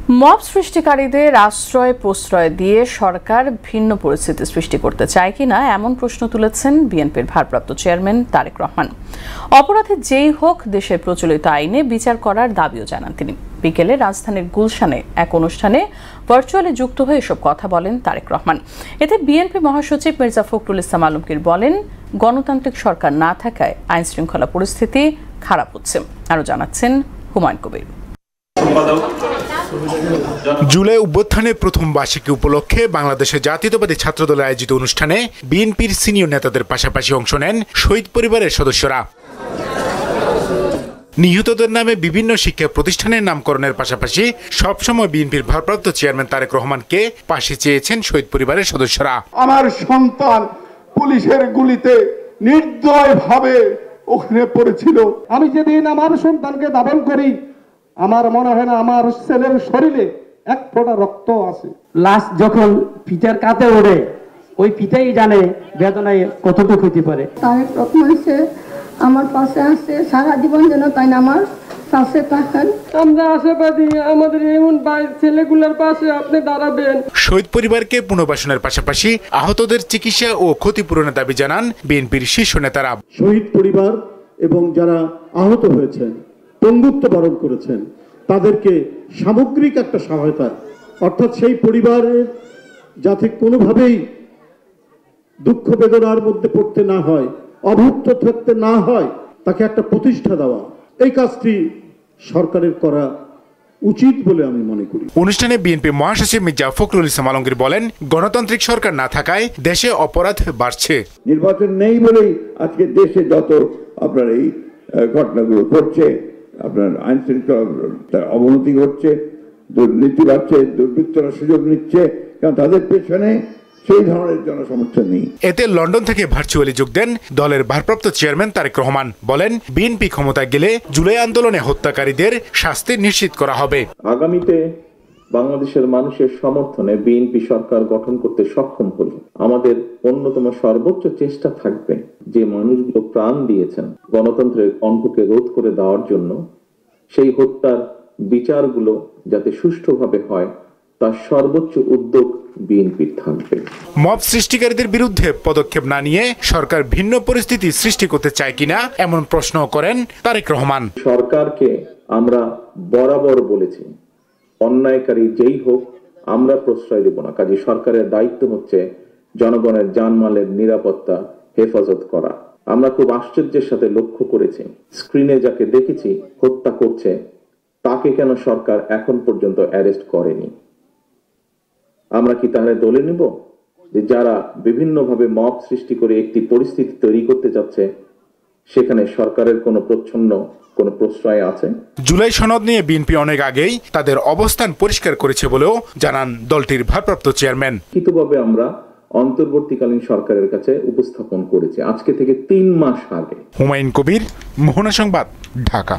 Mob সৃষ্টিকারীদের আশ্রয় প্রশ্রয় দিয়ে সরকার ভিন্ন পরিস্থিতি সৃষ্টি করতে চায় কিনা এমন প্রশ্ন তুলেছেন বিএনপির ভারপ্রাপ্ত চেয়ারম্যান তারেক রহমান। অপরাধী যেই হোক দেশের প্রচলিত আইনে বিচার করার দাবিও জানান তিনি। বিকেলে রাজধানীর গুলশানে এক অনুষ্ঠানে ভার্চুয়ালি যুক্ত হয়ে এসব কথা বলেন তারেক রহমান। এতে বিএনপি মহাসচিব মির্জা ফখরুল ইসলাম আলমগীর বলেন, গণতান্ত্রিক সরকার না থাকায় আইন শৃঙ্খলা পরিস্থিতি খারাপ হচ্ছে। আরও জানাচ্ছেন হুমায়ুন কবির। জুলাই অভ্যুত্থানের প্রথম বার্ষিকী উপলক্ষে বাংলাদেশের জাতীয়তাবাদী ছাত্রদলের আয়োজিত অনুষ্ঠানে বিএনপির সিনিয়র নেতাদের পাশাপাশি অংশ নেন শহীদ পরিবারের সদস্যরা। নিহতদের নামে বিভিন্ন শিক্ষা প্রতিষ্ঠানের নামকরণের পাশাপাশি সবসময় বিএনপির ভারপ্রাপ্ত চেয়ারম্যান তারেক রহমানকে পাশে চেয়েছেন শহীদ পরিবারের সদস্যরা। আমার সন্তান পুলিশের গুলিতে নির্দয়ভাবে ওখানে পড়েছিল। আমি যেদিন আমার সন্তানকে দাফন করি, আমার মনে হয় না আমার ছেলের শরীরে এক ফোঁটা রক্ত আছে। লাশ যখন পিতার কাঁধে ওঠে, ওই পিতাই জানে বেদনায় কতটুকু হতে পারে। তারেক রহমান আমার পাশে আছে, সারা জীবন যেন তাই আমার পাশে থাকেন। আমরা আশাবাদী আমাদের এমন ছেলেগুলোর পাশে আপনি দাঁড়াবেন। শহীদ পরিবারকে পুনর্বাসনের পাশাপাশি আহতদের চিকিৎসা ও ক্ষতিপূরণের দাবি জানান বিএনপির শীর্ষ নেতারা। শহীদ পরিবার এবং যারা আহত হয়েছেন, পঙ্গুত্ব বরণ করেছেন, তাদেরকে সামগ্রিক একটা সহায়তা, অর্থাৎ সেই পরিবারের যাতে কোনোভাবেই দুঃখ বেদনার মধ্যে পড়তে না হয়, অভুক্ত থাকতে না হয়, তাকে একটা প্রতিষ্ঠা দেওয়া, এই কাজটি সরকারের করা উচিত বলে আমি মনে করি। অনুষ্ঠানে বিএনপি মহাসচিব মির্জা ফখরুল ইসলাম আলমগীর বলেন, গণতান্ত্রিক সরকার না থাকায় দেশে অপরাধ বাড়ছে। নির্বাচন নেই বলেই আজকে দেশে যত আপনার এই ঘটনাগুলো ঘটছে, আপনার আইন শৃঙ্খলার অবনতি ঘটছে, দুর্নীতি বাড়ছে, দুর্বৃত্তরা সুযোগ নিচ্ছে, কারণ তাদের পেছনে সেই ধরনের জনসমর্থন নেই। এতে লন্ডন থেকে ভার্চুয়ালি যোগ দেন দলের ভারপ্রাপ্ত চেয়ারম্যান তারেক রহমান। বলেন, বিএনপি ক্ষমতায় গেলে জুলাই আন্দোলনে হত্যাকারীদের শাস্তি নিশ্চিত করা হবে। আগামীতে বাংলাদেশের মানুষের সমর্থনে বিএনপি সরকার গঠন করতে সক্ষম হলে আমাদের অন্যতম সর্বোচ্চ চেষ্টা থাকবে যে মানুষগুলো প্রাণ দিয়েছেন গণতন্ত্রের কণ্ঠকে রোধ করে দেওয়ার জন্য, সেই হত্যার বিচারগুলো যাতে সুষ্ঠুভাবে হয় তার সর্বোচ্চ উদ্যোগ বিএনপির থাকবে। মব সৃষ্টিকারীদের বিরুদ্ধে পদক্ষেপ না নিয়ে সরকার ভিন্ন পরিস্থিতি সৃষ্টি করতে চায় কিনা এমন প্রশ্ন করেন তারেক রহমান। সরকারকে আমরা বরাবর বলেছি, অন্যায়কারী যেই হোক আমরা প্রশ্রয় দেব না। কাজে সরকারের দায়িত্ব হচ্ছে জনগণের জানমালের নিরাপত্তা হেফাজত করা। আমরা খুব আশ্চর্যের সাথে লক্ষ্য করেছি, স্ক্রিনে যাকে দেখেছি হত্যা করছে তাকে কেন সরকার এখন পর্যন্ত অ্যারেস্ট করেনি। আমরা কি তাহলে দলে নেব যে যারা বিভিন্নভাবে মব সৃষ্টি করে একটি পরিস্থিতি তৈরি করতে যাচ্ছে সেখানে সরকারের কোনো প্রশ্রয় আছে? জুলাই সনদ নিয়ে বিএনপি অনেক আগেই তাদের অবস্থান পরিষ্কার করেছে বলেও জানান দলটির ভারপ্রাপ্ত চেয়ারম্যান। লিখিতভাবে আমরা অন্তর্বর্তীকালীন সরকারের কাছে উপস্থাপন করেছি আজকে থেকে 3 মাস আগে। হুমায়ুন কবির, মোহনা সংবাদ, ঢাকা।